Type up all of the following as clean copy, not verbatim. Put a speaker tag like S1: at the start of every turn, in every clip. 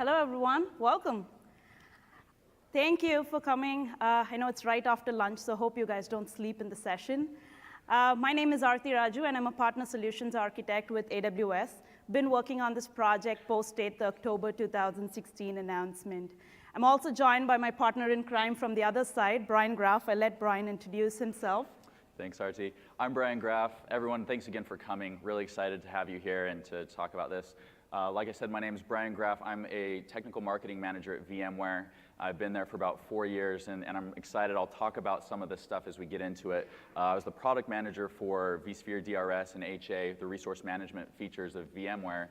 S1: Hello, everyone. Welcome. Thank you for coming. I know it's right after lunch, so hope you guys don't sleep in the session. My name is Arti Raju, and I'm a Partner Solutions Architect with AWS. Been working on this project post-date the October 2016 announcement. I'm also joined by my partner in crime from the other side, Brian Graff. I'll let Brian introduce himself.
S2: Thanks, Arti. I'm Brian Graff. Everyone, thanks again for coming. Really excited to have you here and to talk about this. Like I said, my name is Brian Graff. I'm a technical marketing manager at VMware. I've been there for about 4 years, and I'm excited. I'll talk about some of this stuff as we get into it. I was the product manager for vSphere DRS and HA, the resource management features of VMware,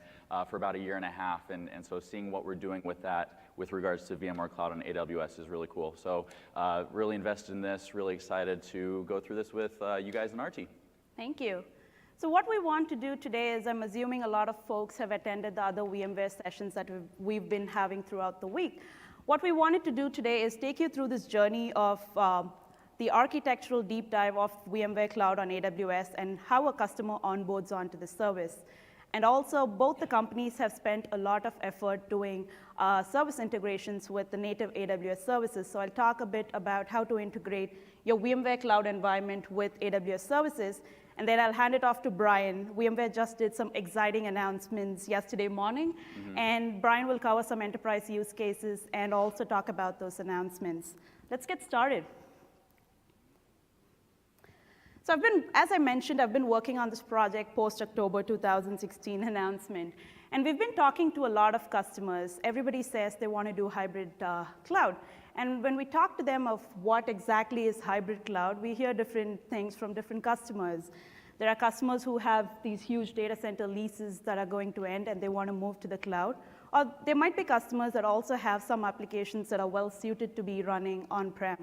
S2: for about 1.5 years. And so seeing what we're doing with that with regards to VMware Cloud on AWS is really cool. So really invested in this, really excited to go through this with you guys and Arti.
S1: Thank you. So what we want to do today is, I'm assuming a lot of folks have attended the other VMware sessions that we've been having throughout the week. What we wanted to do today is take you through this journey of the architectural deep dive of VMware Cloud on AWS and how a customer onboards onto the service. And also, both the companies have spent a lot of effort doing service integrations with the native AWS services. So I'll talk a bit about how to integrate your VMware Cloud environment with AWS services. And then I'll hand it off to Brian. VMware just did some exciting announcements yesterday morning. And Brian will cover some enterprise use cases and also talk about those announcements. Let's get started. So as I mentioned, I've been working on this project post-October 2016 announcement. And we've been talking to a lot of customers. Everybody says they want to do hybrid cloud. And when we talk to them of what exactly is hybrid cloud, we hear different things from different customers. There are customers who have these huge data center leases that are going to end, and they want to move to the cloud. Or there might be customers that also have some applications that are well suited to be running on-prem.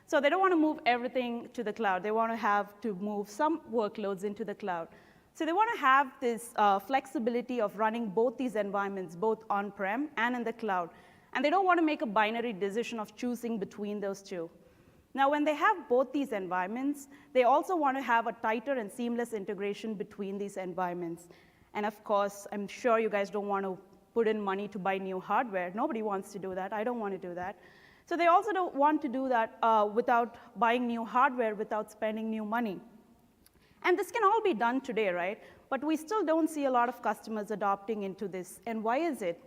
S1: So they don't want to move everything to the cloud. They want to have to move some workloads into the cloud. So they want to have this flexibility of running both these environments, both on-prem and in the cloud. And they don't want to make a binary decision of choosing between those two. Now, when they have both these environments, they also want to have a tighter and seamless integration between these environments. And of course, I'm sure you guys don't want to put in money to buy new hardware. Nobody wants to do that. I don't want to do that. So they also don't want to do that without buying new hardware, without spending new money. And this can all be done today, right? But we still don't see a lot of customers adopting into this. And why is it?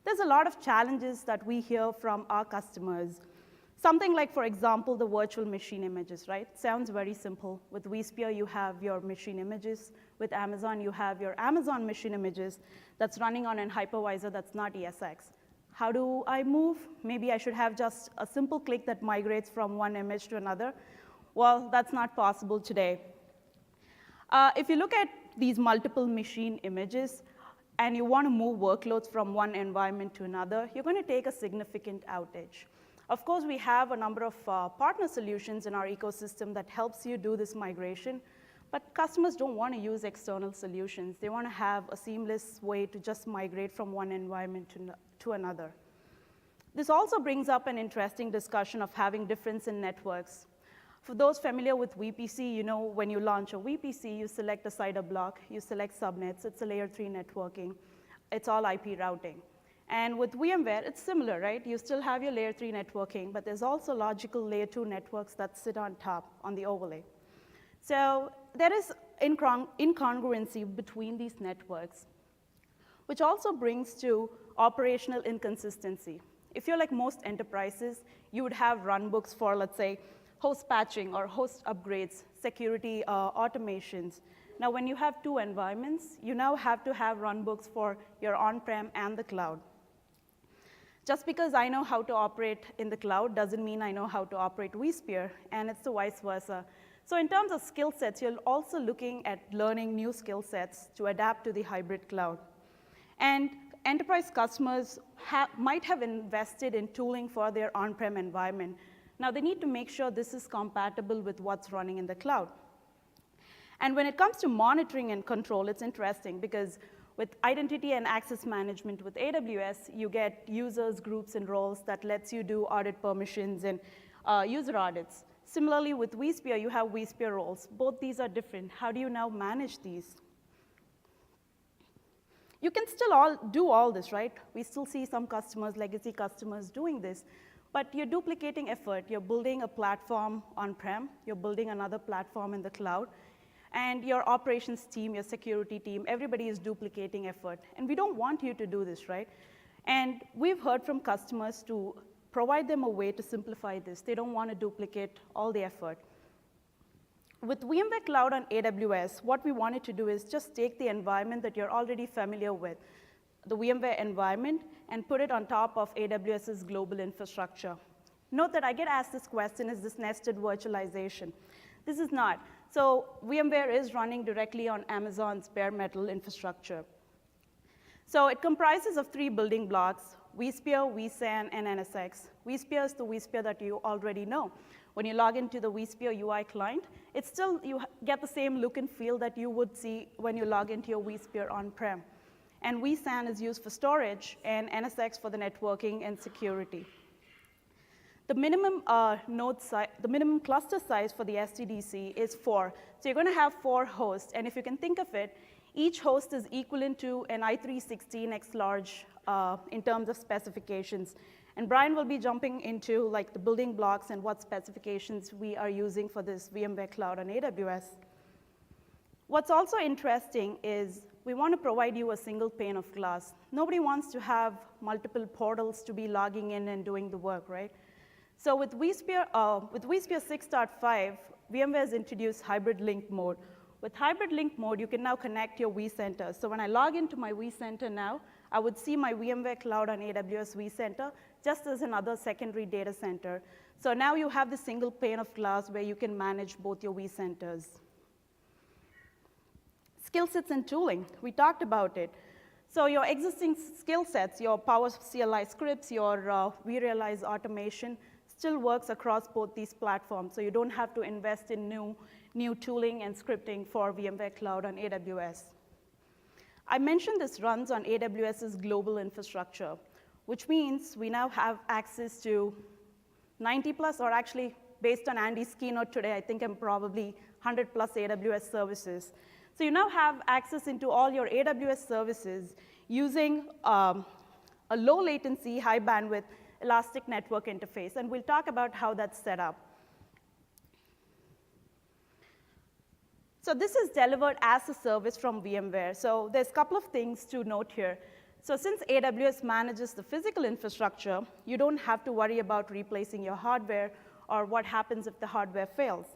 S1: There's a lot of challenges that we hear from our customers. Something like, for example, the virtual machine images, right? Sounds very simple. With vSphere, you have your machine images. With Amazon, you have your Amazon machine images that's running on a hypervisor that's not ESX. How do I move? Maybe I should have just a simple click that migrates from one image to another. Well, that's not possible today. If you look at these multiple machine images, and you want to move workloads from one environment to another, you're going to take a significant outage. Of course, we have a number of partner solutions in our ecosystem that helps you do this migration, but customers don't want to use external solutions. They want to have a seamless way to just migrate from one environment to another. This also brings up an interesting discussion of having difference in networks. For those familiar with VPC, you know when you launch a VPC, you select a CIDR block, you select subnets, it's a layer 3 networking, it's all IP routing. And with VMware, it's similar, right? You still have your layer 3 networking, but there's also logical layer 2 networks that sit on top on the overlay. So there is incongruency between these networks, which also brings to operational inconsistency. If you're like most enterprises, you would have runbooks for, let's say, host patching or host upgrades, security automations. Now, when you have two environments, you now have to have runbooks for your on-prem and the cloud. Just because I know how to operate in the cloud doesn't mean I know how to operate vSphere, and it's the vice versa. So in terms of skill sets, you're also looking at learning new skill sets to adapt to the hybrid cloud. And enterprise customers might have invested in tooling for their on-prem environment. Now, they need to make sure this is compatible with what's running in the cloud. And when it comes to monitoring and control, it's interesting because with identity and access management with AWS, you get users, groups, and roles that lets you do audit permissions and user audits. Similarly, with vSphere, you have vSphere roles. Both these are different. How do you now manage these? You can still do all this, right? We still see some customers, legacy customers, doing this. But you're duplicating effort. You're building a platform on-prem. You're building another platform in the cloud. And your operations team, your security team, everybody is duplicating effort. And we don't want you to do this, right? And we've heard from customers to provide them a way to simplify this. They don't want to duplicate all the effort. With VMware Cloud on AWS, what we wanted to do is just take the environment that you're already familiar with, the VMware environment, and put it on top of AWS's global infrastructure. Note that I get asked this question, is this nested virtualization? This is not. So VMware is running directly on Amazon's bare metal infrastructure. So it comprises of 3 building blocks: vSphere, vSAN, and NSX. vSphere is the vSphere that you already know. When you log into the vSphere UI client, it's still, you get the same look and feel that you would see when you log into your vSphere on-prem. And vSAN is used for storage, and NSX for the networking and security. The minimum the minimum cluster size for the SDDC is 4. So you're going to have 4 hosts, and if you can think of it, each host is equivalent to an i3-16x large in terms of specifications. And Brian will be jumping into like the building blocks and what specifications we are using for this VMware Cloud on AWS. What's also interesting is we want to provide you a single pane of glass. Nobody wants to have multiple portals to be logging in and doing the work, right? So with vSphere 6.5, VMware has introduced hybrid link mode. With hybrid link mode, you can now connect your vCenter. So when I log into my vCenter now, I would see my VMware Cloud on AWS vCenter just as another secondary data center. So now you have this single pane of glass where you can manage both your vCenters. Skill sets and tooling, we talked about it. So your existing skill sets, your Power CLI scripts, your vRealize automation, still works across both these platforms. So you don't have to invest in new tooling and scripting for VMware Cloud on AWS. I mentioned this runs on AWS's global infrastructure, which means we now have access to 90 plus, or actually based on Andy's keynote today, I think I'm probably 100 plus AWS services. So you now have access into all your AWS services using a low latency, high bandwidth, elastic network interface. And we'll talk about how that's set up. So this is delivered as a service from VMware. So there's a couple of things to note here. So since AWS manages the physical infrastructure, you don't have to worry about replacing your hardware or what happens if the hardware fails.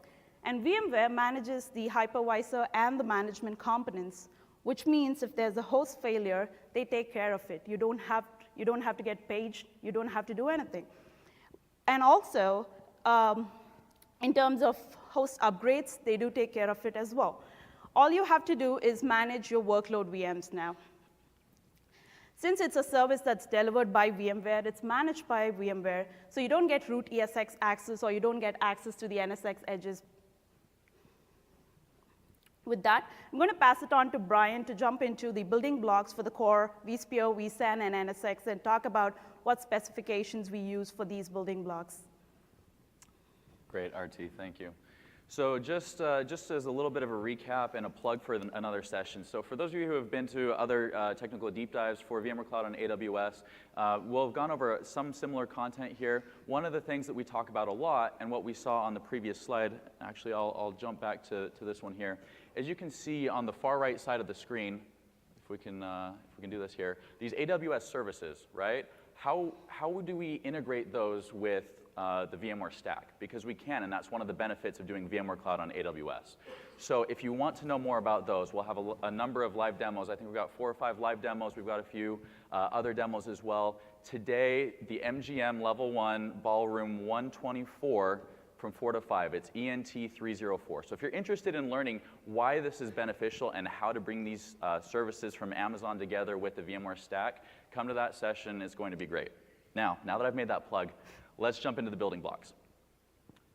S1: And VMware manages the hypervisor and the management components, which means if there's a host failure, they take care of it. You don't have to get paged. You don't have to do anything. And also, in terms of host upgrades, they do take care of it as well. All you have to do is manage your workload VMs now. Since it's a service that's delivered by VMware, it's managed by VMware, so you don't get root ESX access or you don't get access to the NSX edges. With that, I'm going to pass it on to Brian to jump into the building blocks for the core vSphere, vSAN, and NSX, and talk about what specifications we use for these building blocks.
S2: Great, RT, thank you. So just as a little bit of a recap and a plug for another session. So for those of you who have been to other technical deep dives for VMware Cloud on AWS, we'll have gone over some similar content here. One of the things that we talk about a lot, and what we saw on the previous slide, actually I'll jump back to this one here. As you can see on the far right side of the screen, if we can do this here, these AWS services, right? How do we integrate those with the VMware stack? Because we can, and that's one of the benefits of doing VMware Cloud on AWS. So if you want to know more about those, we'll have a number of live demos. I think we've got 4 or 5 live demos. We've got a few other demos as well. Today, the MGM Level 1 Ballroom 124 from 4 to 5. It's ENT304. So if you're interested in learning why this is beneficial and how to bring these services from Amazon together with the VMware stack, come to that session. It's going to be great. Now that I've made that plug, let's jump into the building blocks.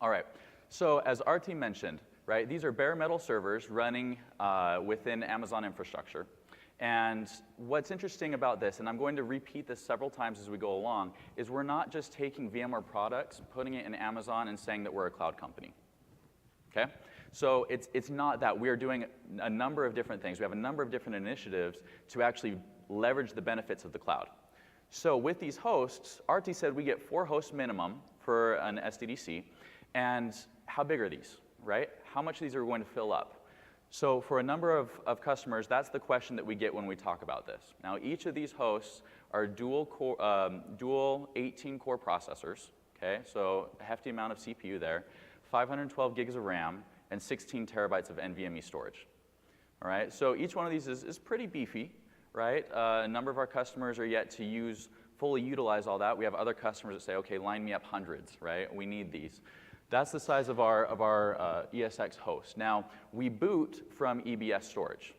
S2: All right, so as RT mentioned, right, these are bare metal servers running within Amazon infrastructure. And what's interesting about this, and I'm going to repeat this several times as we go along, is we're not just taking VMware products, putting it in Amazon, and saying that we're a cloud company. Okay? So it's not that. We are doing a number of different things. We have a number of different initiatives to actually leverage the benefits of the cloud. So with these hosts, RT said we get 4 hosts minimum for an SDDC. And how big are these, right? How much of these are we going to fill up? So for a number of customers, that's the question that we get when we talk about this. Now, each of these hosts are dual 18-core processors, okay? So a hefty amount of CPU there, 512 gigs of RAM, and 16 terabytes of NVMe storage. All right, so each one of these is pretty beefy, right? A number of our customers are yet to fully utilize all that. We have other customers that say, okay, line me up hundreds, right? We need these. That's the size of our ESX host. Now, we boot from EBS storage.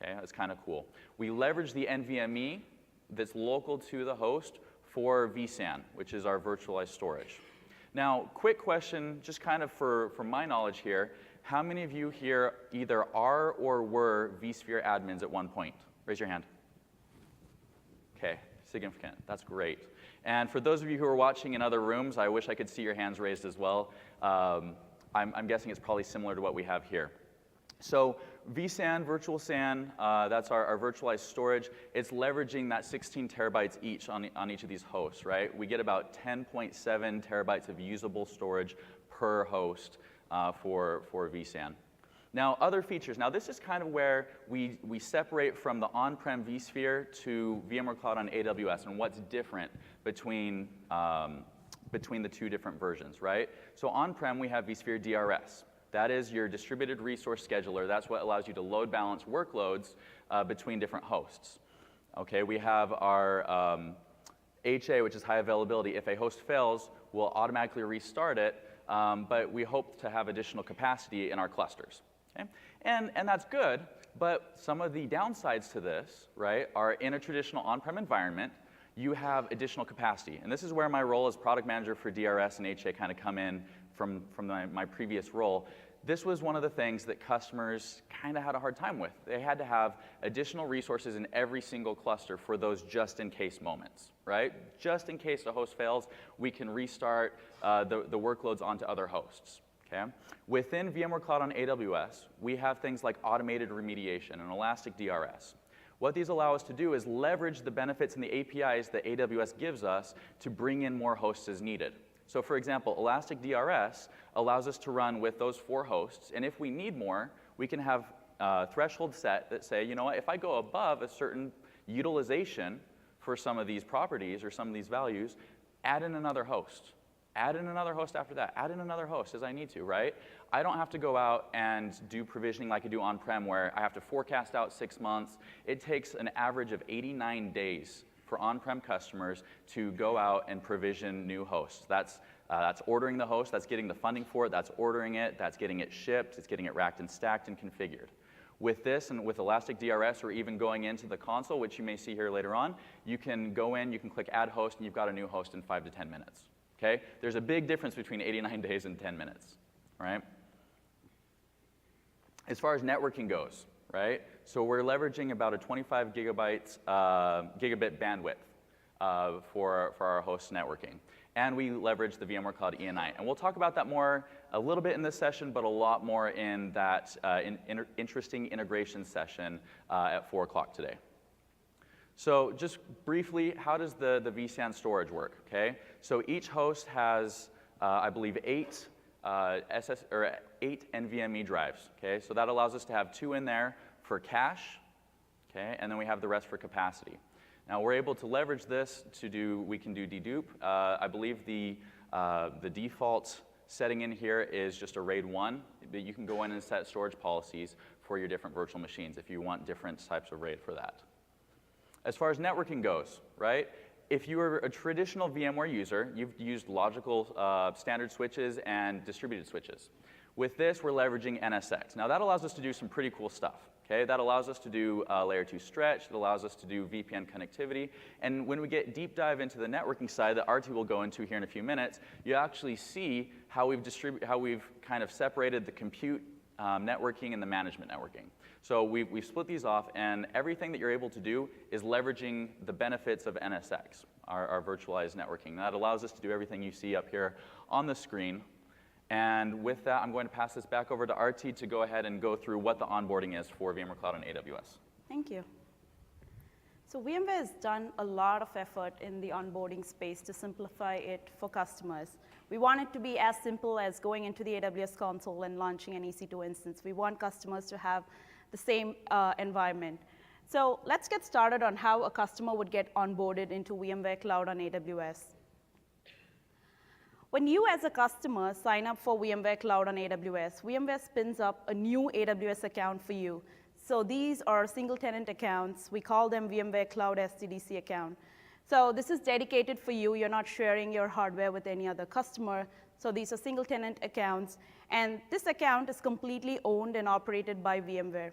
S2: Okay, that's kind of cool. We leverage the NVMe that's local to the host for vSAN, which is our virtualized storage. Now, quick question, just kind of for my knowledge here, how many of you here either are or were vSphere admins at one point? Raise your hand. Okay, significant. That's great. And for those of you who are watching in other rooms, I wish I could see your hands raised as well. I'm guessing it's probably similar to what we have here. So vSAN, virtual SAN, that's our virtualized storage. It's leveraging that 16 terabytes each on each of these hosts, right? We get about 10.7 terabytes of usable storage per host for vSAN. Now, other features. Now, this is kind of where we separate from the on-prem vSphere to VMware Cloud on AWS and what's different between the two different versions, right? So on-prem, we have vSphere DRS. That is your distributed resource scheduler. That's what allows you to load balance workloads between different hosts. Okay, we have our HA, which is high availability. If a host fails, we'll automatically restart it, but we hope to have additional capacity in our clusters. Okay? And that's good, but some of the downsides to this, right, are in a traditional on-prem environment, you have additional capacity. And this is where my role as product manager for DRS and HA kind of come in from my previous role. This was one of the things that customers kind of had a hard time with. They had to have additional resources in every single cluster for those just-in-case moments, right? Just in case a host fails, we can restart the workloads onto other hosts. Okay? Within VMware Cloud on AWS, we have things like automated remediation and elastic DRS. What these allow us to do is leverage the benefits and the APIs that AWS gives us to bring in more hosts as needed. So for example, elastic DRS allows us to run with those 4 hosts, and if we need more, we can have thresholds set that say, you know what, if I go above a certain utilization for some of these properties or some of these values, add in another host. Add in another host after that. Add in another host as I need to, right? I don't have to go out and do provisioning like I do on-prem where I have to forecast out 6 months. It takes an average of 89 days for on-prem customers to go out and provision new hosts. That's ordering the host, that's getting the funding for it, that's ordering it, that's getting it shipped, it's getting it racked and stacked and configured. With this and with elastic DRS or even going into the console, which you may see here later on, you can go in, you can click add host, and you've got a new host in 5 to 10 minutes. Okay? There's a big difference between 89 days and 10 minutes, right? As far as networking goes, right? So we're leveraging about a 25 gigabit bandwidth for our host networking. And we leverage the VMware Cloud ENI. And we'll talk about that more a little bit in this session, but a lot more in that interesting integration session at 4 o'clock today. So just briefly, how does the vSAN storage work? Okay, so each host has, I believe, 8 NVMe drives. Okay, so that allows us to have 2 in there for cache. Okay, and then we have the rest for capacity. Now we're able to leverage this to do. We can do dedupe. I believe the default setting in here is just a RAID 1, but you can go in and set storage policies for your different virtual machines if you want different types of RAID for that. As far as networking goes, right? If you are a traditional VMware user, you've used logical standard switches and distributed switches. With this, we're leveraging NSX. Now that allows us to do some pretty cool stuff. Okay, that allows us to do layer 2 stretch. It allows us to do VPN connectivity. And when we get deep dive into the networking side that RT will go into here in a few minutes, you actually see how we've kind of separated the compute networking and the management networking. So we've split these off, and everything that you're able to do is leveraging the benefits of NSX, our virtualized networking. That allows us to do everything you see up here on the screen. And with that, I'm going to pass this back over to RT to go ahead and go through what the onboarding is for VMware Cloud on AWS.
S1: Thank you. So VMware has done a lot of effort in the onboarding space to simplify it for customers. We want it to be as simple as going into the AWS console and launching an EC2 instance. We want customers to have the same environment. So let's get started on how a customer would get onboarded into VMware Cloud on AWS. When you as a customer sign up for VMware Cloud on AWS, VMware spins up a new AWS account for you. So these are single tenant accounts. We call them VMware Cloud SDDC account. So this is dedicated for you. You're not sharing your hardware with any other customer. So these are single tenant accounts. And this account is completely owned and operated by VMware.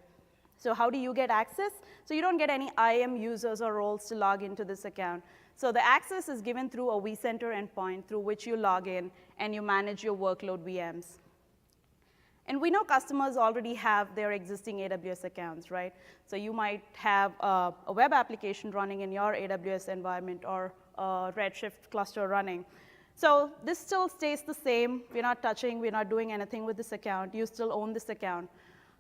S1: So how do you get access? So you don't get any IAM users or roles to log into this account. So the access is given through a vCenter endpoint through which you log in and you manage your workload VMs. And we know customers already have their existing AWS accounts, right? So you might have a web application running in your AWS environment or a Redshift cluster running. So this still stays the same. We're not touching, we're not doing anything with this account. You still own this account.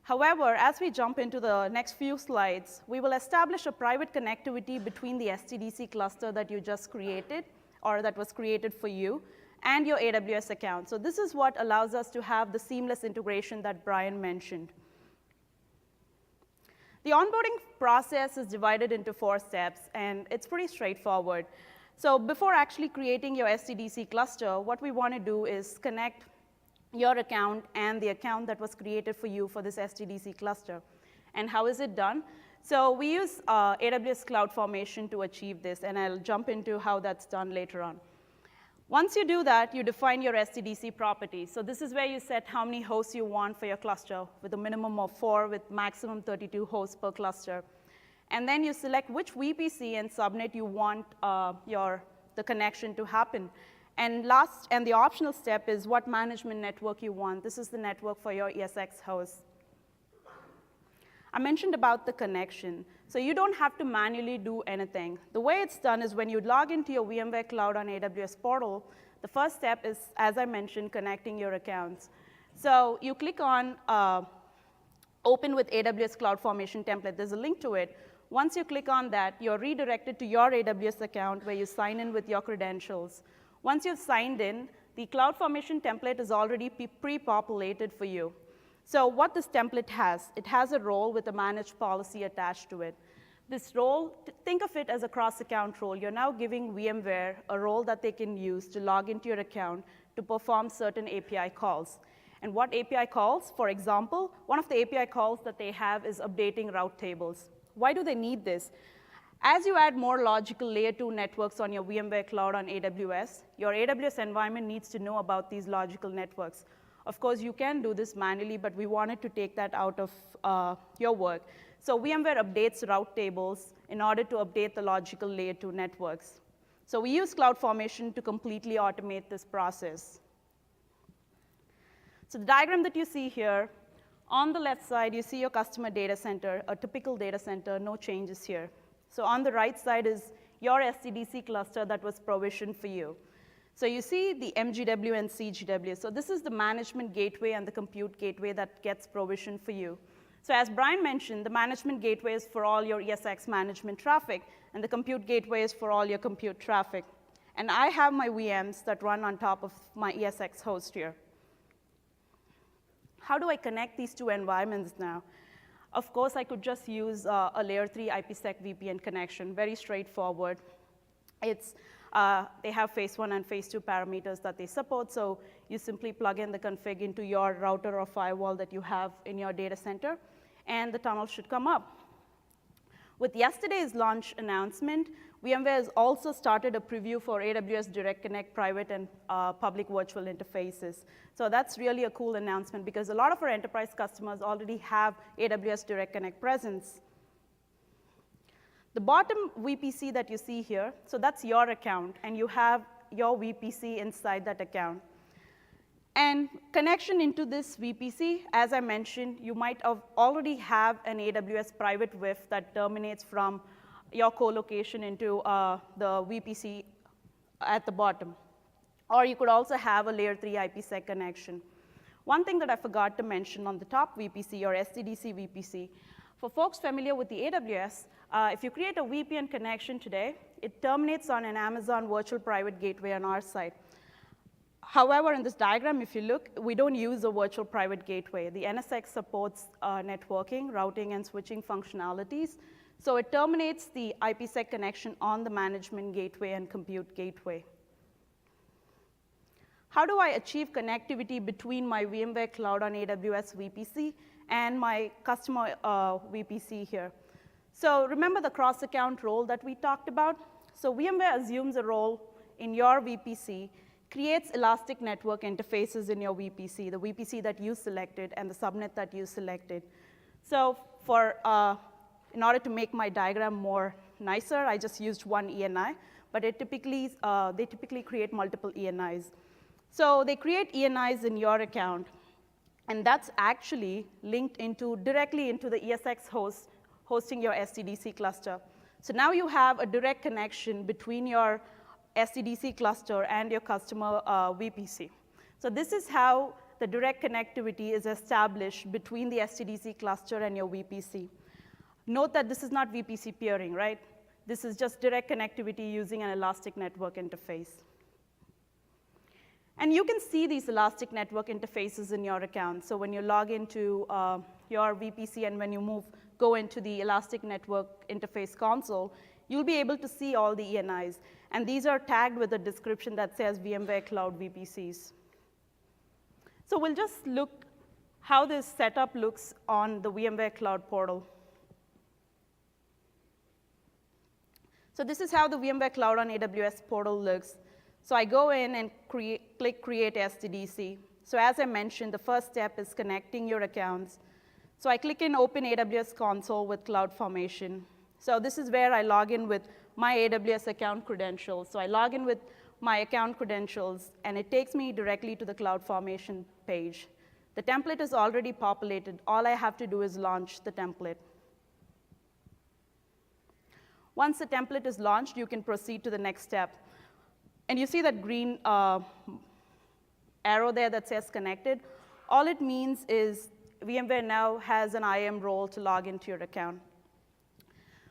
S1: However, as we jump into the next few slides, we will establish a private connectivity between the SDDC cluster that you just created, or that was created for you, and your AWS account. So this is what allows us to have the seamless integration that Brian mentioned. The onboarding process is divided into 4 steps, and it's pretty straightforward. So before actually creating your SDDC cluster, what we want to do is connect your account and the account that was created for you for this SDDC cluster. And how is it done? So we use AWS CloudFormation to achieve this, and I'll jump into how that's done later on. Once you do that, you define your SDDC properties. So this is where you set how many hosts you want for your cluster, with a minimum of 4, with maximum 32 hosts per cluster. And then you select which VPC and subnet you want the connection to happen. And the optional step is what management network you want. This is the network for your ESX host. I mentioned about the connection. So you don't have to manually do anything. The way it's done is when you log into your VMware Cloud on AWS portal, the first step is, as I mentioned, connecting your accounts. So you click on Open with AWS CloudFormation template. There's a link to it. Once you click on that, you're redirected to your AWS account where you sign in with your credentials. Once you've signed in, the CloudFormation template is already pre-populated for you. So what this template has, it has a role with a managed policy attached to it. This role, think of it as a cross-account role. You're now giving VMware a role that they can use to log into your account to perform certain API calls. And what API calls? For example, one of the API calls that they have is updating route tables. Why do they need this? As you add more logical layer 2 networks on your VMware Cloud on AWS, your AWS environment needs to know about these logical networks. Of course, you can do this manually, but we wanted to take that out of your work. So VMware updates route tables in order to update the logical layer 2 networks. So we use CloudFormation to completely automate this process. So the diagram that you see here, on the left side, you see your customer data center, a typical data center, no changes here. So on the right side is your SDDC cluster that was provisioned for you. So you see the MGW and CGW. So this is the management gateway and the compute gateway that gets provisioned for you. So as Brian mentioned, the management gateway is for all your ESX management traffic, and the compute gateway is for all your compute traffic. And I have my VMs that run on top of my ESX host here. How do I connect these 2 environments now? Of course, I could just use a layer 3 IPsec VPN connection, very straightforward. They have phase 1 and phase 2 parameters that they support, so you simply plug in the config into your router or firewall that you have in your data center, and the tunnel should come up. With yesterday's launch announcement, VMware has also started a preview for AWS Direct Connect private and public virtual interfaces. So that's really a cool announcement because a lot of our enterprise customers already have AWS Direct Connect presence. The bottom VPC that you see here, so that's your account, and you have your VPC inside that account. And connection into this VPC, as I mentioned, you might already have an AWS private WIF that terminates from your co-location into the VPC at the bottom. Or you could also have a layer 3 IPsec connection. One thing that I forgot to mention on the top VPC or SDDC VPC, For folks familiar with the AWS, if you create a VPN connection today, it terminates on an Amazon virtual private gateway on our side. However, in this diagram, if you look, we don't use a virtual private gateway. The NSX supports networking, routing, and switching functionalities. So it terminates the IPsec connection on the management gateway and compute gateway. How do I achieve connectivity between my VMware Cloud on AWS VPC and my customer VPC here? So remember the cross-account role that we talked about? So VMware assumes a role in your VPC, creates elastic network interfaces in your VPC, the VPC that you selected and the subnet that you selected. So in order to make my diagram more nicer, I just used one ENI, but they typically create multiple ENIs. So they create ENIs in your account, and that's actually linked directly into the ESX host hosting your SDDC cluster. So now you have a direct connection between your SDDC cluster and your customer VPC. So this is how the direct connectivity is established between the SDDC cluster and your VPC. Note that this is not VPC peering, right? This is just direct connectivity using an elastic network interface. And you can see these elastic network interfaces in your account. So when you log into your VPC and when you go into the elastic network interface console, you'll be able to see all the ENIs. And these are tagged with a description that says VMware Cloud VPCs. So we'll just look how this setup looks on the VMware Cloud portal. So this is how the VMware Cloud on AWS portal looks. So I go in and click Create SDDC. So as I mentioned, the first step is connecting your accounts. So I click in Open AWS Console with CloudFormation. So this is where I log in with my AWS account credentials. So I log in with my account credentials, and it takes me directly to the CloudFormation page. The template is already populated. All I have to do is launch the template. Once the template is launched, you can proceed to the next step. And you see that green arrow there that says connected. All it means is VMware now has an IAM role to log into your account.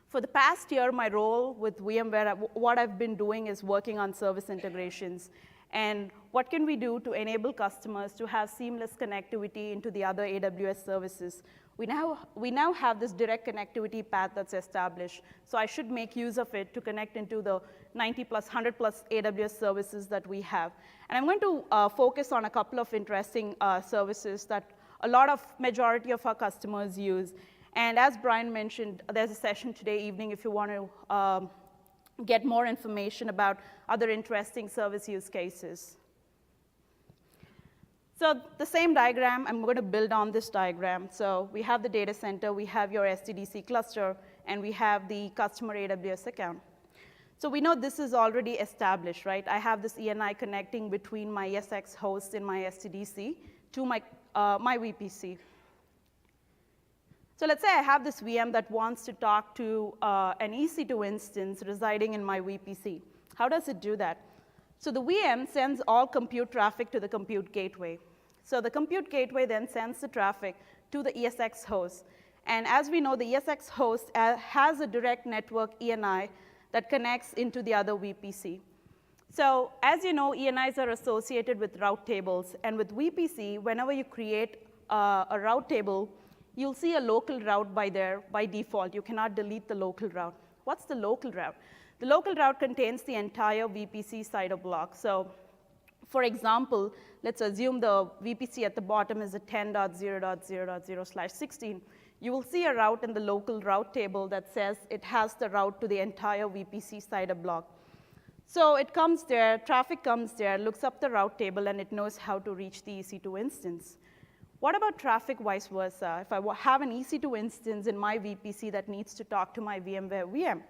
S1: For the past year, my role with VMware, what I've been doing is working on service integrations. And what can we do to enable customers to have seamless connectivity into the other AWS services? We now have this direct connectivity path that's established. So I should make use of it to connect into the 90 plus, 100 plus AWS services that we have. And I'm going to focus on a couple of interesting services that majority of our customers use. And as Brian mentioned, there's a session today evening if you want to get more information about other interesting service use cases. So the same diagram, I'm going to build on this diagram. So we have the data center, we have your SDDC cluster, and we have the customer AWS account. So we know this is already established, right? I have this ENI connecting between my ESX host in my SDDC to my VPC. So let's say I have this VM that wants to talk to an EC2 instance residing in my VPC. How does it do that? So the VM sends all compute traffic to the compute gateway. So the compute gateway then sends the traffic to the ESX host. And as we know, the ESX host has a direct network ENI that connects into the other VPC. So as you know, ENIs are associated with route tables. And with VPC, whenever you create a route table, you'll see a local route by default. You cannot delete the local route. What's the local route? The local route contains the entire VPC CIDR block. So for example, let's assume the VPC at the bottom is a 10.0.0.0/16. You will see a route in the local route table that says it has the route to the entire VPC CIDR block. So it comes there, traffic comes there, looks up the route table, and it knows how to reach the EC2 instance. What about traffic vice versa? If I have an EC2 instance in my VPC that needs to talk to my VMware VM,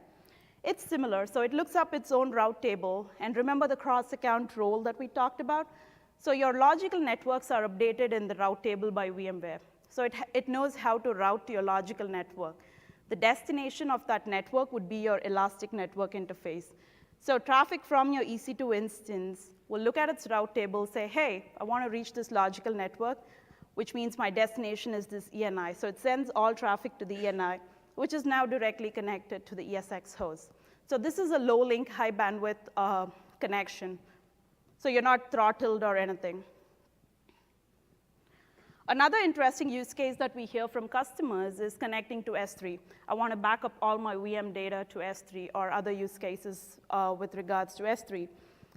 S1: it's similar. So it looks up its own route table. And remember the cross-account role that we talked about? So your logical networks are updated in the route table by VMware. So it knows how to route to your logical network. The destination of that network would be your elastic network interface. So traffic from your EC2 instance will look at its route table, say, hey, I want to reach this logical network. which means my destination is this ENI. So it sends all traffic to the ENI, which is now directly connected to the ESX host. So this is a low link, high bandwidth connection. So you're not throttled or anything. Another interesting use case that we hear from customers is connecting to S3. I want to back up all my VM data to S3 or other use cases with regards to S3.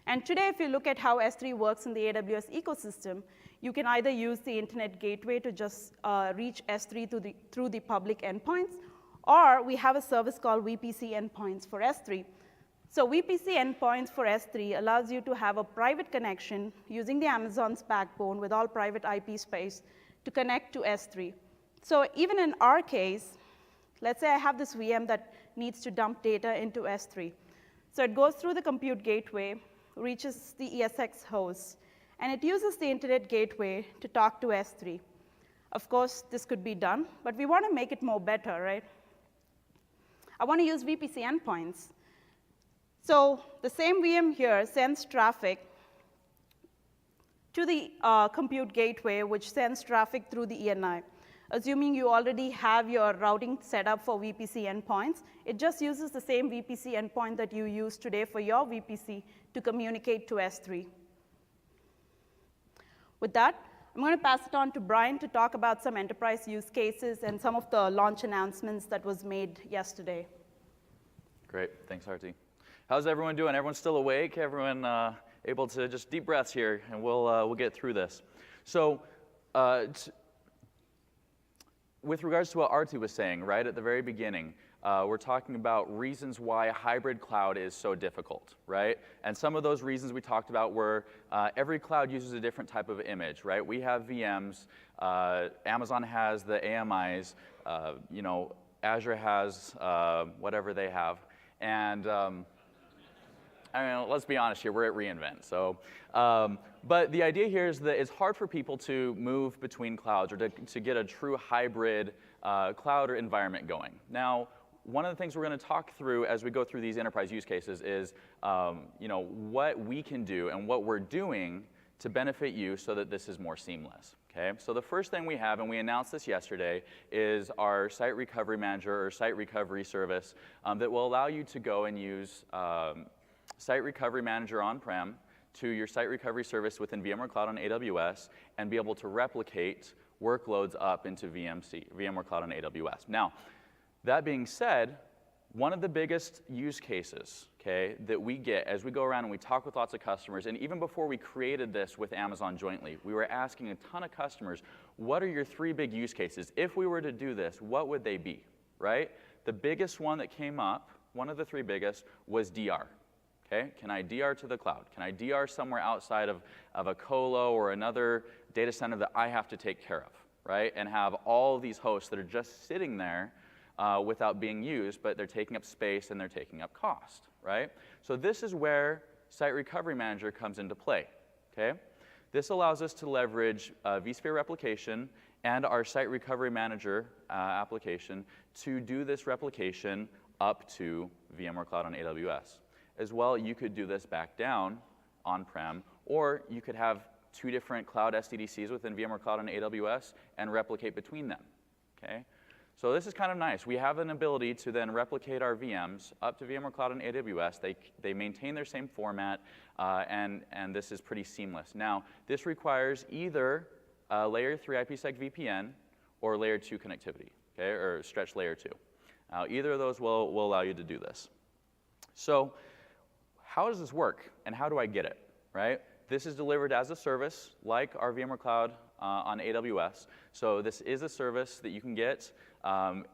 S1: And today, if you look at how S3 works in the AWS ecosystem, you can either use the internet gateway to just reach S3 through the public endpoints, or we have a service called VPC endpoints for S3. So VPC endpoints for S3 allows you to have a private connection using the Amazon's backbone with all private IP space to connect to S3. So even in our case, let's say I have this VM that needs to dump data into S3. So it goes through the compute gateway, reaches the ESX host, and it uses the internet gateway to talk to S3. Of course, this could be done, but we want to make it more better, right? I want to use VPC endpoints. So the same VM here sends traffic to the compute gateway, which sends traffic through the ENI. Assuming you already have your routing set up for VPC endpoints, it just uses the same VPC endpoint that you use today for your VPC to communicate to S3. With that, I'm going to pass it on to Brian to talk about some enterprise use cases and some of the launch announcements that was made yesterday.
S2: Great, thanks, Arti. How's everyone doing? Everyone still awake? Everyone able to just deep breaths here, and we'll get through this. So with regards to what Arti was saying, right at the very beginning, we're talking about reasons why hybrid cloud is so difficult, right? And some of those reasons we talked about were every cloud uses a different type of image, right? We have VMs, Amazon has the AMIs, Azure has whatever they have, and I mean, let's be honest here, we're at reInvent. So, but the idea here is that it's hard for people to move between clouds or to get a true hybrid cloud or environment going. Now, one of the things we're going to talk through as we go through these enterprise use cases is what we can do and what we're doing to benefit you so that this is more seamless. Okay? So the first thing we have, and we announced this yesterday, is our Site Recovery Manager or Site Recovery Service that will allow you to go and use Site Recovery Manager on-prem to your Site Recovery Service within VMware Cloud on AWS and be able to replicate workloads up into VMware Cloud on AWS. Now, that being said, one of the biggest use cases, okay, that we get as we go around and we talk with lots of customers, and even before we created this with Amazon jointly, we were asking a ton of customers, what are your 3 big use cases? If we were to do this, what would they be, right? The biggest one that came up, one of the 3 biggest, was DR. Okay? Can I DR to the cloud? Can I DR somewhere outside of a colo or another data center that I have to take care of, right? And have all these hosts that are just sitting there without being used, but they're taking up space and they're taking up cost, right? So this is where Site Recovery Manager comes into play, okay? This allows us to leverage vSphere replication and our Site Recovery Manager application to do this replication up to VMware Cloud on AWS. As well, you could do this back down on-prem, or you could have 2 different cloud SDDCs within VMware Cloud on AWS and replicate between them, okay? So this is kind of nice. We have an ability to then replicate our VMs up to VMware Cloud on AWS. They maintain their same format, and this is pretty seamless. Now, this requires either Layer 3 IPsec VPN or Layer 2 connectivity, okay, or stretch Layer 2. Either of those will allow you to do this. So how does this work, and how do I get it, right? This is delivered as a service, like our VMware Cloud on AWS. So this is a service that you can get.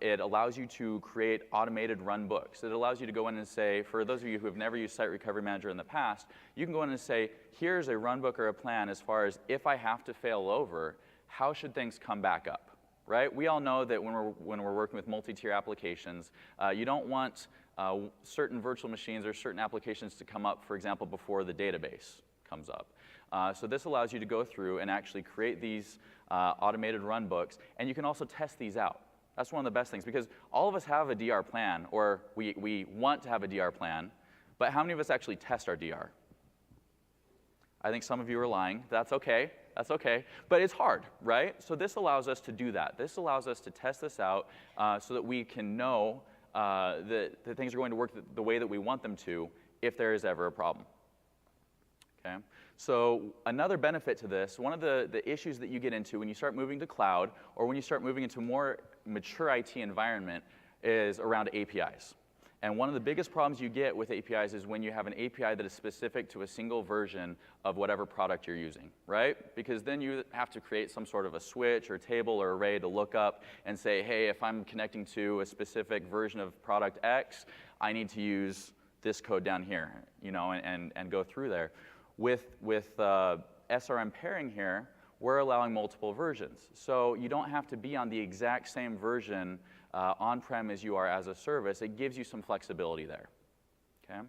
S2: It allows you to create automated run books. It allows you to go in and say, for those of you who have never used Site Recovery Manager in the past, you can go in and say, here's a run book or a plan as far as if I have to fail over, how should things come back up, right? We all know that when we're working with multi-tier applications, you don't want certain virtual machines or certain applications to come up, for example, before the database comes up. So this allows you to go through and actually create these automated run books, and you can also test these out. That's one of the best things, because all of us have a DR plan, or we want to have a DR plan, but how many of us actually test our DR? I think some of you are lying. That's okay. That's okay. But it's hard, right? So this allows us to do that. This allows us to test this out so that we can know that things are going to work the way that we want them to if there is ever a problem. Okay? So another benefit to this, one of the issues that you get into when you start moving to cloud or when you start moving into a more mature IT environment is around APIs. And one of the biggest problems you get with APIs is when you have an API that is specific to a single version of whatever product you're using, right? Because then you have to create some sort of a switch or table or array to look up and say, hey, if I'm connecting to a specific version of product X, I need to use this code down here, you know, and go through there. With SRM pairing here, we're allowing multiple versions. So you don't have to be on the exact same version on-prem as you are as a service. It gives you some flexibility there, okay?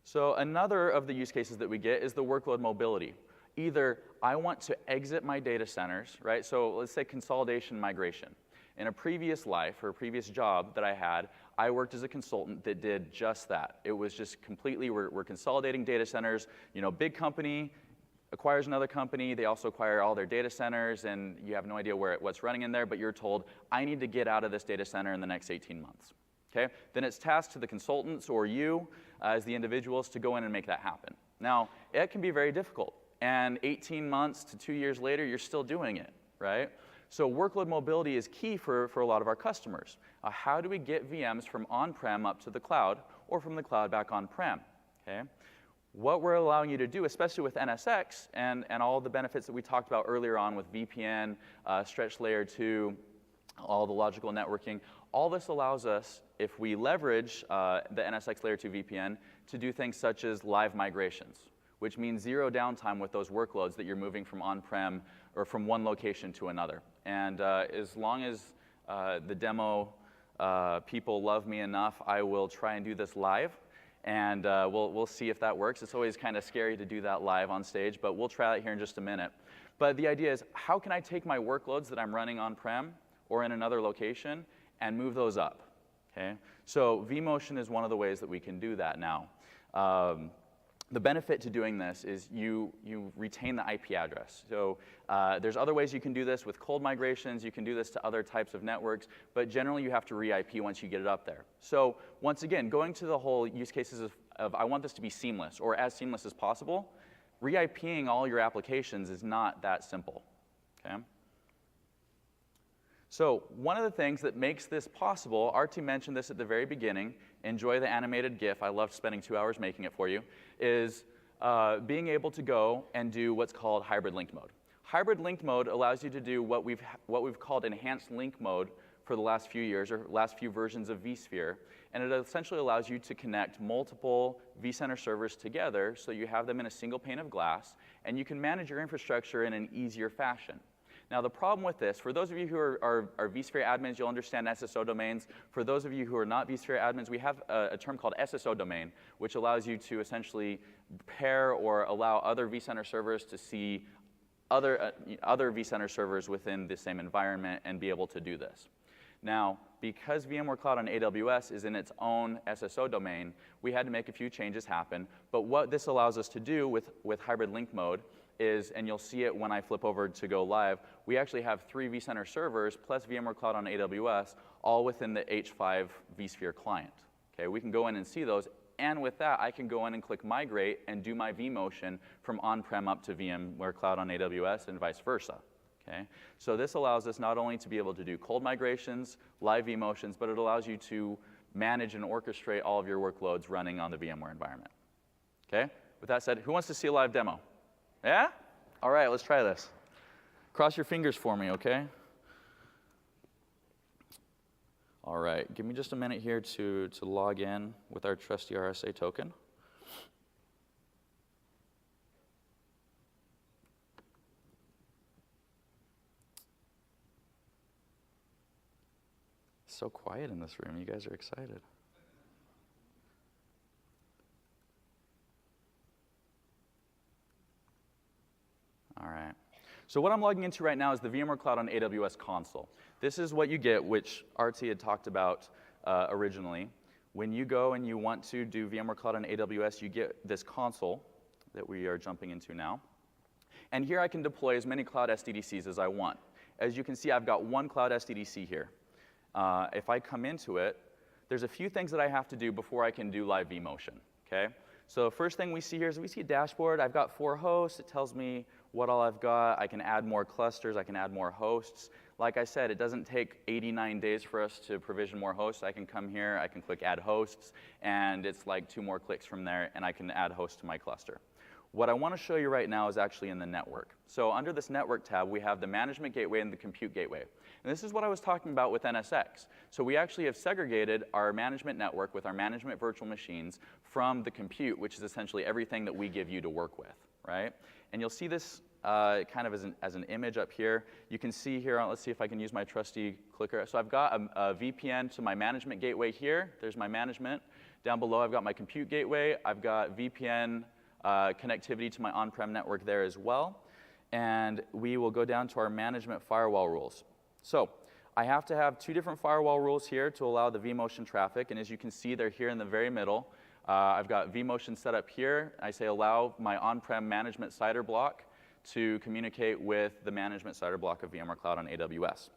S2: So another of the use cases that we get is the workload mobility. Either I want to exit my data centers, right? So let's say consolidation migration. In a previous life or a previous job that I had, I worked as a consultant that did just that. It was just completely, we're consolidating data centers, you know, big company, acquires another company, they also acquire all their data centers, and you have no idea what's running in there, but you're told, I need to get out of this data center in the next 18 months. Okay? Then it's tasked to the consultants or you as the individuals to go in and make that happen. Now, it can be very difficult, and 18 months to 2 years later, you're still doing it, right? So workload mobility is key for a lot of our customers. How do we get VMs from on-prem up to the cloud, or from the cloud back on-prem? Okay? What we're allowing you to do, especially with NSX and all the benefits that we talked about earlier on with VPN, stretch layer 2, all the logical networking, all this allows us, if we leverage the NSX layer 2 VPN, to do things such as live migrations, which means zero downtime with those workloads that you're moving from on-prem or from one location to another. And as long as the demo people love me enough, I will try and do this live. And we'll see if that works. It's always kind of scary to do that live on stage, but we'll try that here in just a minute. But the idea is, how can I take my workloads that I'm running on-prem or in another location and move those up? Okay? So vMotion is one of the ways that we can do that now. The benefit to doing this is you retain the IP address. So there's other ways you can do this with cold migrations. You can do this to other types of networks. But generally, you have to re-IP once you get it up there. So once again, going to the whole use cases of I want this to be seamless or as seamless as possible, re-IPing all your applications is not that simple. Okay? So one of the things that makes this possible, Arti mentioned this at the very beginning, enjoy the animated GIF, I loved spending 2 hours making it for you, is being able to go and do what's called hybrid link mode. Hybrid link mode allows you to do what we've called enhanced link mode for the last few years or last few versions of vSphere, and it essentially allows you to connect multiple vCenter servers together so you have them in a single pane of glass, and you can manage your infrastructure in an easier fashion. Now, the problem with this, for those of you who are vSphere admins, you'll understand SSO domains. For those of you who are not vSphere admins, we have a term called SSO domain, which allows you to essentially pair or allow other vCenter servers to see other vCenter servers within the same environment and be able to do this. Now, because VMware Cloud on AWS is in its own SSO domain, we had to make a few changes happen. But what this allows us to do with hybrid link mode is, and you'll see it when I flip over to go live, we actually have 3 vCenter servers plus VMware Cloud on AWS all within the H5 vSphere client. Okay, we can go in and see those, and with that, I can go in and click migrate and do my vMotion from on-prem up to VMware Cloud on AWS and vice versa. Okay, so this allows us not only to be able to do cold migrations, live vMotions, but it allows you to manage and orchestrate all of your workloads running on the VMware environment. Okay, with that said, who wants to see a live demo? Yeah? All right, let's try this. Cross your fingers for me, okay? All right, give me just a minute here to log in with our trusty RSA token. It's so quiet in this room. You guys are excited. All right. So what I'm logging into right now is the VMware Cloud on AWS console. This is what you get, which Arti had talked about originally. When you go and you want to do VMware Cloud on AWS, you get this console that we are jumping into now. And here I can deploy as many cloud SDDCs as I want. As you can see, I've got one cloud SDDC here. If I come into it, there's a few things that I have to do before I can do live vMotion, okay? So first thing we see here is we see a dashboard. I've got 4 hosts. It tells me what all I've got. I can add more clusters. I can add more hosts. Like I said, it doesn't take 89 days for us to provision more hosts. I can come here, I can click Add Hosts, and it's like 2 more clicks from there, and I can add hosts to my cluster. What I want to show you right now is actually in the network. So under this network tab, we have the management gateway and the compute gateway. And this is what I was talking about with NSX. So we actually have segregated our management network with our management virtual machines from the compute, which is essentially everything that we give you to work with, right? And you'll see this kind of as an image up here. You can see here, let's see if I can use my trusty clicker. So I've got a VPN to my management gateway here. There's my management. Down below, I've got my compute gateway. I've got VPN connectivity to my on-prem network there as well. And we will go down to our management firewall rules. So I have to have 2 different firewall rules here to allow the vMotion traffic. And as you can see, they're here in the very middle. I've got vMotion set up here. I say allow my on-prem management CIDR block to communicate with the management CIDR block of VMware Cloud on AWS.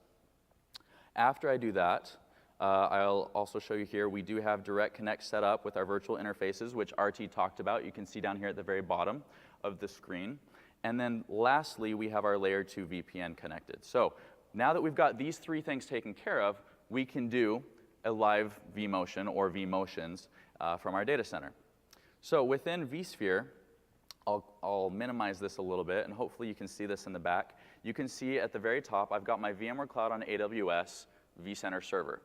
S2: After I do that, I'll also show you here, we do have Direct Connect set up with our virtual interfaces, which RT talked about. You can see down here at the very bottom of the screen. And then lastly, we have our layer 2 VPN connected. So now that we've got these 3 things taken care of, we can do a live vMotion or vMotions from our data center. So within vSphere, I'll minimize this a little bit, and hopefully you can see this in the back. You can see at the very top, I've got my VMware Cloud on AWS vCenter server.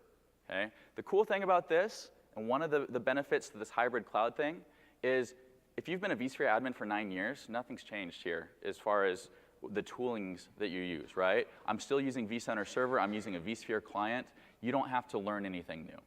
S2: Okay? The cool thing about this, and one of the benefits to this hybrid cloud thing, is if you've been a vSphere admin for 9 years, nothing's changed here as far as the toolings that you use, right? I'm still using vCenter server. I'm using a vSphere client. You don't have to learn anything new.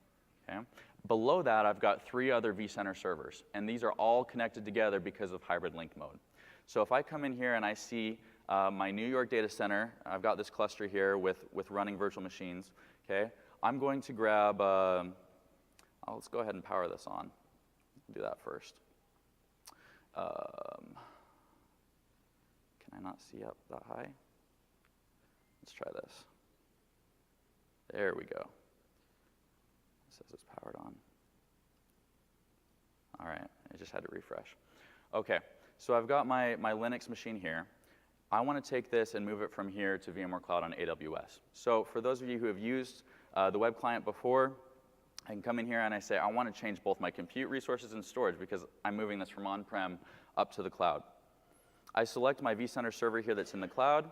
S2: Okay? Below that, I've got 3 other vCenter servers, and these are all connected together because of hybrid link mode. So if I come in here and I see my New York data center, I've got this cluster here with running virtual machines, okay? I'm going to grab, let's go ahead and power this on. Do that first. Can I not see up that high? Let's try this. There we go. It says it's powered on. All right, I just had to refresh. Okay, so I've got my Linux machine here. I want to take this and move it from here to VMware Cloud on AWS. So for those of you who have used the web client before, I can come in here and I say, I want to change both my compute resources and storage because I'm moving this from on-prem up to the cloud. I select my vCenter server here that's in the cloud,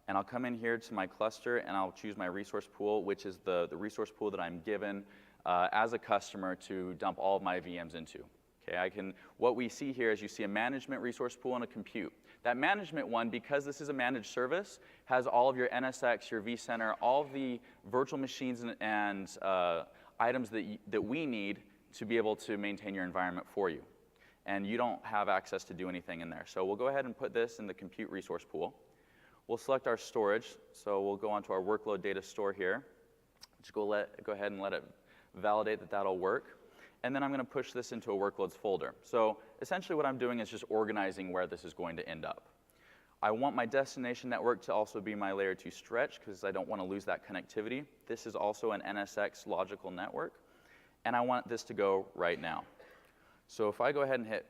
S2: and I'll come in here to my cluster and I'll choose my resource pool, which is the resource pool that I'm given as a customer to dump all of my VMs into. Okay, what we see here is you see a management resource pool and a compute. That management one, because this is a managed service, has all of your NSX, your vCenter, all of the virtual machines and items that we need to be able to maintain your environment for you. And you don't have access to do anything in there. So we'll go ahead and put this in the compute resource pool. We'll select our storage. So we'll go onto our workload data store here. Just go ahead and let it validate that that'll work. And then I'm going to push this into a workloads folder. So essentially what I'm doing is just organizing where this is going to end up. I want my destination network to also be my layer 2 stretch because I don't want to lose that connectivity. This is also an NSX logical network. And I want this to go right now. So if I go ahead and hit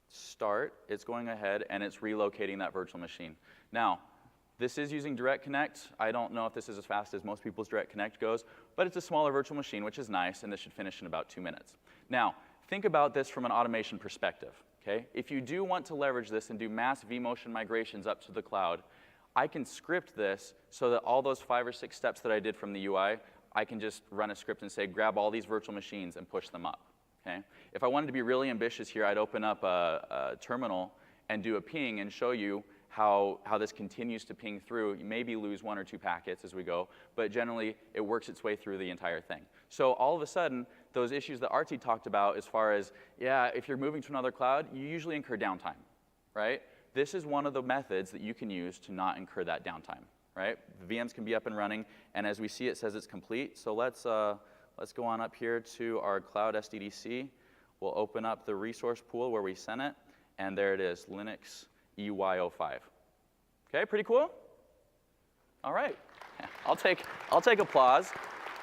S2: start, it's going ahead and it's relocating that virtual machine. Now, this is using Direct Connect. I don't know if this is as fast as most people's Direct Connect goes, but it's a smaller virtual machine, which is nice, and this should finish in about 2 minutes. Now, think about this from an automation perspective. Okay? If you do want to leverage this and do mass vMotion migrations up to the cloud, I can script this so that all those 5 or 6 steps that I did from the UI, I can just run a script and say, grab all these virtual machines and push them up. Okay? If I wanted to be really ambitious here, I'd open up a terminal and do a ping and show you how this continues to ping through. You maybe lose 1 or 2 packets as we go, but generally it works its way through the entire thing. So all of a sudden, those issues that Arti talked about as far as, yeah, if you're moving to another cloud, you usually incur downtime, right? This is one of the methods that you can use to not incur that downtime, right? The VMs can be up and running, and as we see, it says it's complete. So let's let's go on up here to our Cloud SDDC. We'll open up the resource pool where we sent it, and there it is, Linux EY05. Okay, pretty cool? All right, I'll take applause.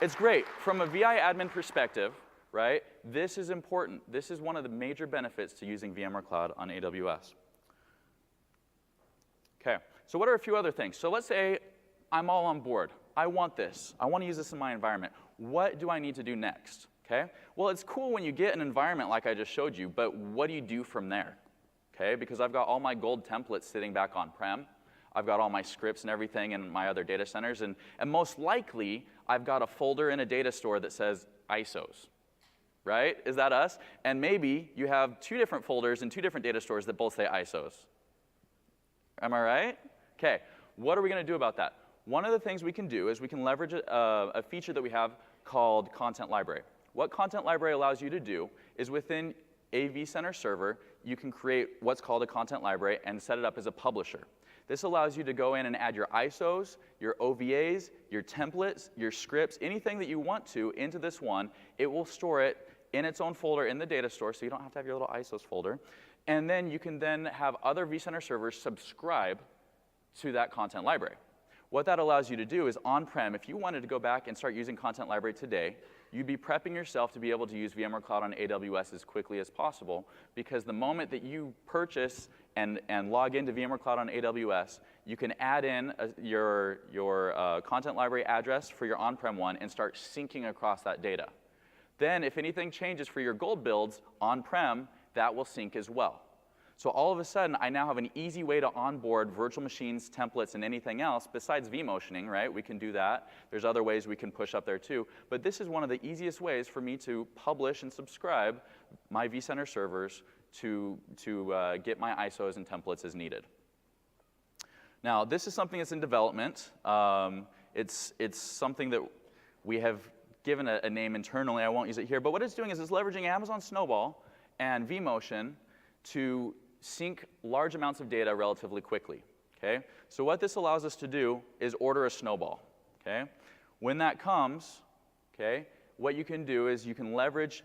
S2: It's great. From a VI admin perspective, right, this is important. This is one of the major benefits to using VMware Cloud on AWS. Okay, so what are a few other things? So let's say I'm all on board. I want this. I want to use this in my environment. What do I need to do next? Okay? Well, it's cool when you get an environment like I just showed you, but what do you do from there? Okay? Because I've got all my gold templates sitting back on-prem. I've got all my scripts and everything in my other data centers, and most likely, I've got a folder in a data store that says ISOs. Right? Is that us? And maybe you have 2 different folders in 2 different data stores that both say ISOs. Am I right? Okay. What are we going to do about that? One of the things we can do is we can leverage a feature that we have called Content Library. What Content Library allows you to do is within a vCenter server, you can create what's called a content library and set it up as a publisher. This allows you to go in and add your ISOs, your OVAs, your templates, your scripts, anything that you want to into this one. It will store it in its own folder in the data store, so you don't have to have your little ISOs folder. And then you can then have other vCenter servers subscribe to that content library. What that allows you to do is on-prem, if you wanted to go back and start using Content Library today, you'd be prepping yourself to be able to use VMware Cloud on AWS as quickly as possible, because the moment that you purchase and log into VMware Cloud on AWS, you can add in your Content Library address for your on-prem one and start syncing across that data. Then if anything changes for your gold builds on-prem, that will sync as well. So all of a sudden, I now have an easy way to onboard virtual machines, templates, and anything else besides vMotioning, right? We can do that. There's other ways we can push up there too. But this is one of the easiest ways for me to publish and subscribe my vCenter servers to get my ISOs and templates as needed. Now, this is something that's in development. It's something that we have given a name internally. I won't use it here. But what it's doing is it's leveraging Amazon Snowball and vMotion to sync large amounts of data relatively quickly. Okay? So what this allows us to do is order a snowball. Okay? When that comes, okay, what you can do is you can leverage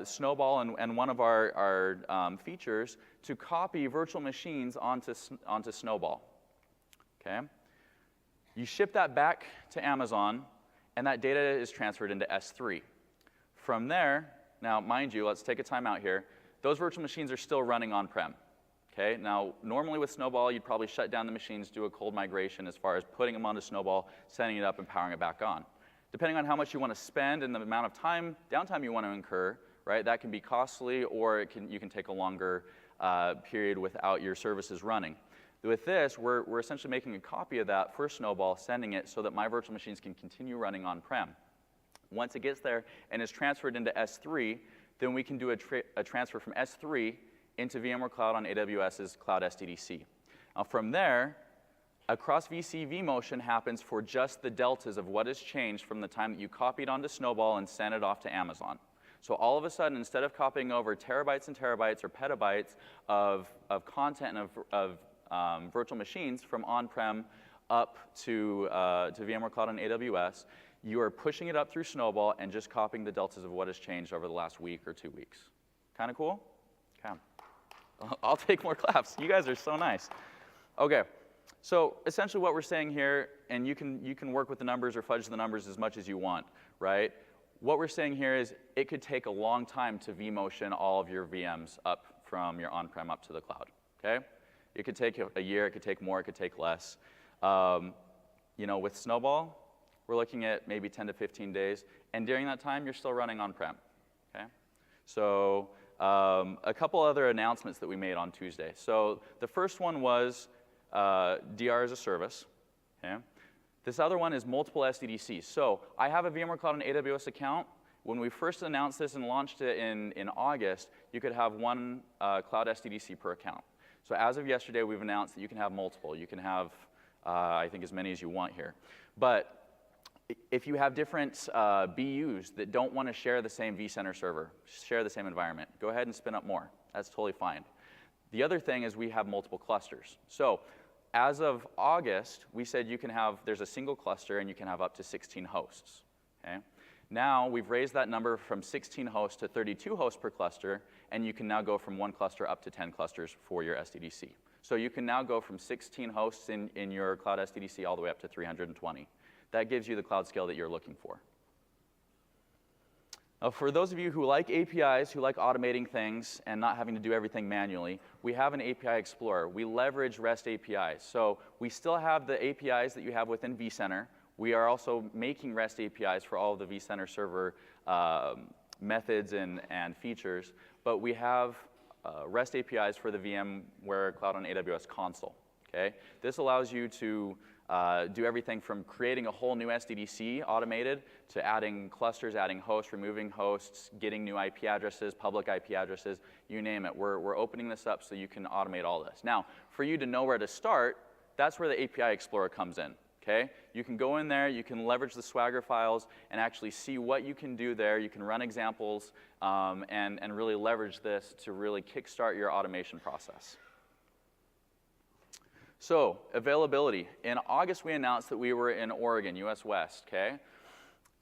S2: Snowball and one of our features to copy virtual machines onto Snowball. Okay? You ship that back to Amazon, and that data is transferred into S3. From there, now mind you, let's take a time out here. Those virtual machines are still running on-prem. Okay? Now, normally with Snowball, you'd probably shut down the machines, do a cold migration as far as putting them onto Snowball, setting it up, and powering it back on. Depending on how much you want to spend and the amount of downtime you want to incur, right, that can be costly, or you can take a longer period without your services running. With this, we're essentially making a copy of that for Snowball, sending it so that my virtual machines can continue running on-prem. Once it gets there and is transferred into S3, then we can do a transfer from S3 into VMware Cloud on AWS's Cloud SDDC. Now from there, a cross-VC vMotion happens for just the deltas of what has changed from the time that you copied onto Snowball and sent it off to Amazon. So all of a sudden, instead of copying over terabytes and terabytes or petabytes of content and of virtual machines from on-prem up to VMware Cloud on AWS, you are pushing it up through Snowball and just copying the deltas of what has changed over the last week or 2 weeks. Kind of cool? Okay. I'll take more claps. You guys are so nice. Okay. So essentially what we're saying here, and you can work with the numbers or fudge the numbers as much as you want, right? What we're saying here is it could take a long time to vMotion all of your VMs up from your on-prem up to the cloud, okay? It could take a year, it could take more, it could take less. With Snowball, we're looking at maybe 10 to 15 days, and during that time, you're still running on-prem, okay? So a couple other announcements that we made on Tuesday. So the first one was DR as a service, okay? This other one is multiple SDDCs. So I have a VMware Cloud and AWS account. When we first announced this and launched it in August, you could have one Cloud SDDC per account. So as of yesterday, we've announced that you can have multiple. You can have, I think, as many as you want here. But if you have different BUs that don't want to share the same vCenter server, share the same environment, go ahead and spin up more. That's totally fine. The other thing is we have multiple clusters. So as of August, we said you can have, there's a single cluster and you can have up to 16 hosts. Okay? Now we've raised that number from 16 hosts to 32 hosts per cluster, and you can now go from 1 cluster up to 10 clusters for your SDDC. So you can now go from 16 hosts in your cloud SDDC all the way up to 320. That gives you the cloud scale that you're looking for. Now, for those of you who like APIs, who like automating things and not having to do everything manually, we have an API Explorer. We leverage REST APIs. So we still have the APIs that you have within vCenter. We are also making REST APIs for all of the vCenter server methods and features. But we have REST APIs for the VMware Cloud on AWS console. Okay? This allows you to do everything from creating a whole new SDDC automated to adding clusters, adding hosts, removing hosts, getting new IP addresses, public IP addresses, you name it. We're opening this up so you can automate all this. Now, for you to know where to start, that's where the API Explorer comes in. Okay? You can go in there, you can leverage the Swagger files and actually see what you can do there. You can run examples and really leverage this to really kickstart your automation process. So, availability. In August, we announced that we were in Oregon, US West, okay?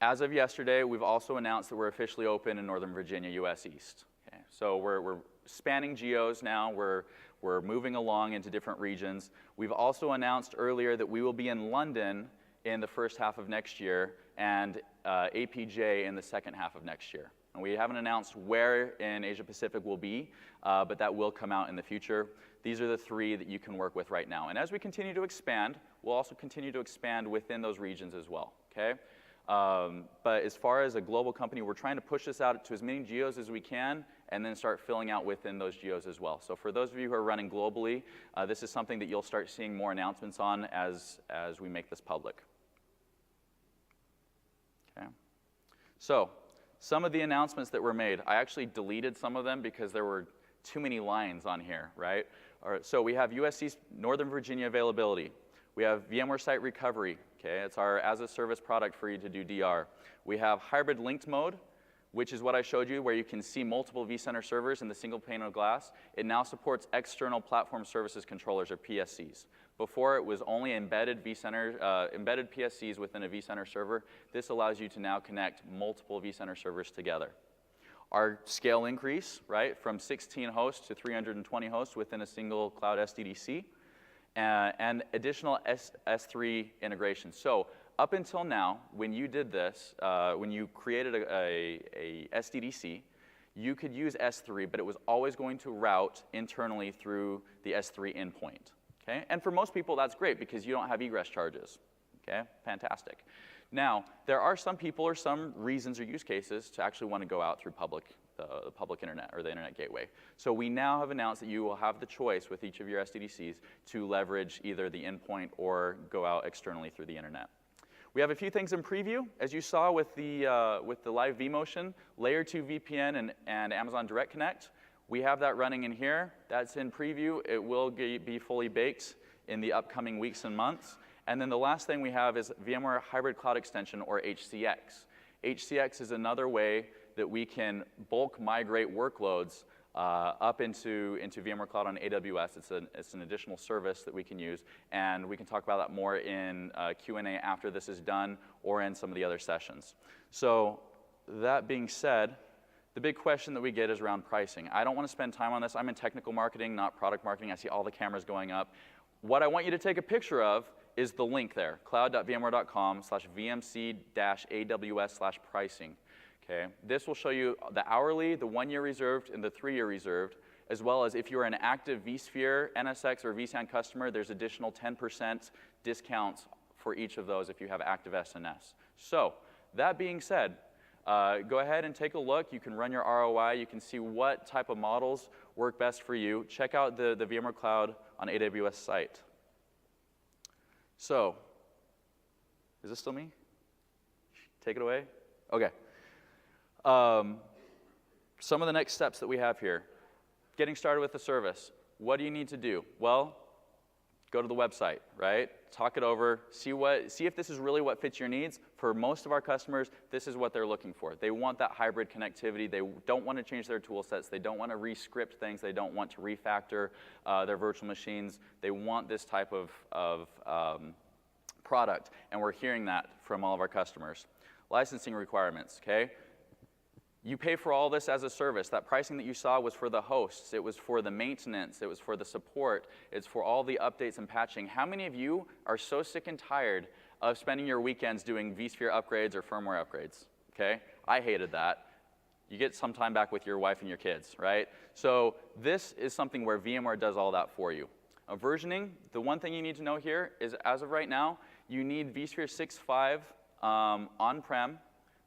S2: As of yesterday, we've also announced that we're officially open in Northern Virginia, US East. Okay? So we're spanning geos now. We're moving along into different regions. We've also announced earlier that we will be in London in the first half of next year and APJ in the second half of next year. And we haven't announced where in Asia Pacific we'll be, but that will come out in the future. These are the 3 that you can work with right now. And as we continue to expand, we'll also continue to expand within those regions as well, okay? But as far as a global company, we're trying to push this out to as many geos as we can and then start filling out within those geos as well. So for those of you who are running globally, this is something that you'll start seeing more announcements on as we make this public. Okay. So some of the announcements that were made, I actually deleted some of them because there were too many lines on here, right? All right, so we have US East Northern Virginia availability. We have VMware Site Recovery, okay? It's our as-a-service product for you to do DR. We have hybrid linked mode, which is what I showed you, where you can see multiple vCenter servers in the single pane of glass. It now supports external platform services controllers, or PSCs. Before, it was only embedded vCenter, embedded PSCs within a vCenter server. This allows you to now connect multiple vCenter servers together. Our scale increase, right, from 16 hosts to 320 hosts within a single cloud SDDC, and additional S3 integration. So up until now, when you did this, when you created a SDDC, you could use S3, but it was always going to route internally through the S3 endpoint. Okay? And for most people, that's great because you don't have egress charges. Okay? Fantastic. Now, there are some people or some reasons or use cases to actually want to go out through the public internet or the internet gateway. So we now have announced that you will have the choice with each of your SDDCs to leverage either the endpoint or go out externally through the internet. We have a few things in preview. As you saw with the live vMotion, Layer 2 VPN and Amazon Direct Connect, we have that running in here. That's in preview. It will be fully baked in the upcoming weeks and months. And then the last thing we have is VMware Hybrid Cloud Extension, or HCX. HCX is another way that we can bulk migrate workloads up into VMware Cloud on AWS. It's an additional service that we can use, and we can talk about that more in Q&A after this is done or in some of the other sessions. So that being said, the big question that we get is around pricing. I don't want to spend time on this. I'm in technical marketing, not product marketing. I see all the cameras going up. What I want you to take a picture of is the link there, cloud.vmware.com/VMC-AWS/pricing. Okay? This will show you the hourly, the 1-year reserved, and the 3-year reserved, as well as if you're an active vSphere, NSX, or vSAN customer, there's additional 10% discounts for each of those if you have active SNS. So that being said, go ahead and take a look. You can run your ROI. You can see what type of models work best for you. Check out the VMware Cloud on AWS site. So, is this still me? Take it away? Okay. Some of the next steps that we have here. Getting started with the service. What do you need to do? Well, go to the website, right? Talk it over. See if this is really what fits your needs. For most of our customers, this is what they're looking for. They want that hybrid connectivity. They don't want to change their tool sets. They don't want to re-script things. They don't want to refactor their virtual machines. They want this type of product, and we're hearing that from all of our customers. Licensing requirements, okay? You pay for all this as a service. That pricing that you saw was for the hosts. It was for the maintenance. It was for the support. It's for all the updates and patching. How many of you are so sick and tired of spending your weekends doing vSphere upgrades or firmware upgrades? Okay? I hated that. You get some time back with your wife and your kids, right? So this is something where VMware does all that for you. Versioning, the one thing you need to know here is, as of right now, you need vSphere 6.5 on-prem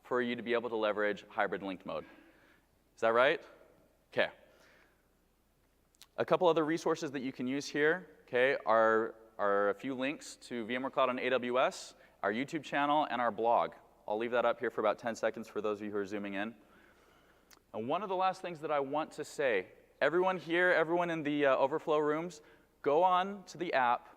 S2: for you to be able to leverage hybrid linked mode. Is that right? Okay. A couple other resources that you can use here, okay, are a few links to VMware Cloud on AWS, our YouTube channel, and our blog. I'll leave that up here for about 10 seconds for those of you who are zooming in. And one of the last things that I want to say, everyone here, everyone in the overflow rooms, go on to the app,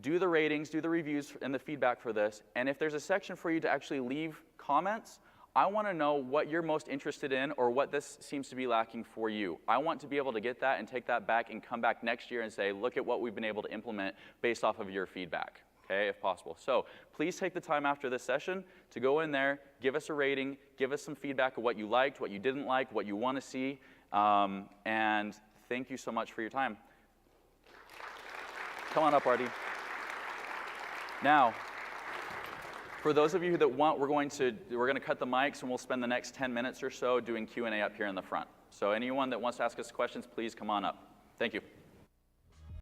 S2: do the ratings, do the reviews, and the feedback for this, and if there's a section for you to actually leave comments, I want to know what you're most interested in or what this seems to be lacking for you. I want to be able to get that and take that back and come back next year and say, look at what we've been able to implement based off of your feedback, okay, if possible. So please take the time after this session to go in there, give us a rating, give us some feedback of what you liked, what you didn't like, what you want to see, and thank you so much for your time. Come on up, Artie. Now, for those of you that want, we're going to cut the mics and we'll spend the next 10 minutes or so doing Q&A up here in the front. So anyone that wants to ask us questions, please come on up. Thank you.